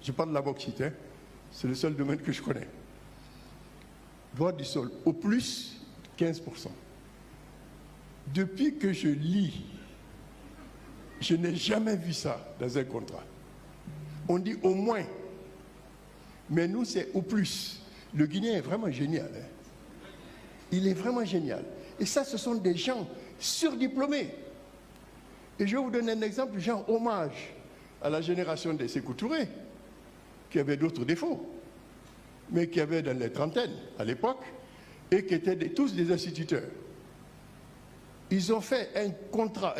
Je parle de la bauxite, hein. C'est le seul domaine que je connais. Droit du sol, au plus 15%. Depuis que je lis, je n'ai jamais vu ça dans un contrat. On dit au moins, mais nous c'est au plus. Le Guinéen est vraiment génial. Hein. Il est vraiment génial. Et ça, ce sont des gens surdiplômés. Et je vais vous donner un exemple, genre hommage à la génération des Sékou Touré, qui avait d'autres défauts, mais qui avaient dans les trentaines à l'époque, et qui étaient tous des instituteurs. Ils ont fait un contrat,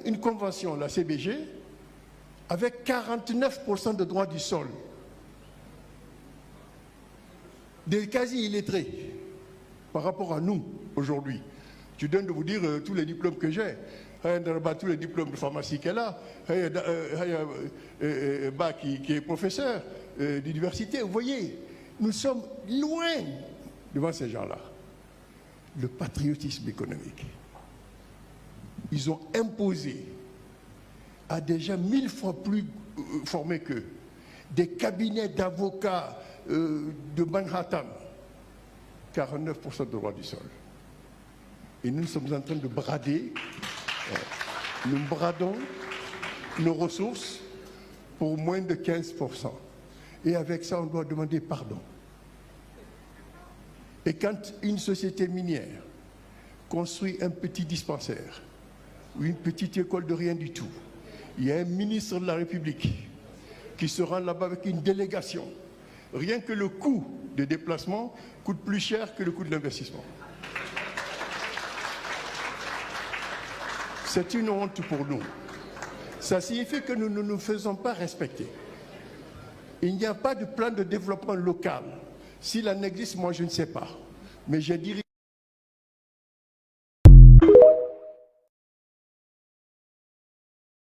une convention, la CBG, avec 49% de droits du sol. Des quasi-illettrés par rapport à nous aujourd'hui. Je donne de vous dire tous les diplômes que j'ai. Tous les diplômes de pharmacie qu'elle a. Ba qui est professeur d'université. Vous voyez, nous sommes loin devant ces gens-là. Le patriotisme économique. Ils ont imposé à des gens 1000 fois plus formés qu'eux, des cabinets d'avocats de Manhattan, 49% de droit du sol. Et nous sommes en train de brader, nous bradons nos ressources pour moins de 15%. Et avec ça, on doit demander pardon. Et quand une société minière construit un petit dispensaire ou une petite école de rien du tout, il y a un ministre de la République qui se rend là-bas avec une délégation. Rien que le coût de déplacement coûte plus cher que le coût de l'investissement. C'est une honte pour nous. Ça signifie que nous ne nous faisons pas respecter. Il n'y a pas de plan de développement local. S'il en existe, moi je ne sais pas. Mais j'ai dirigé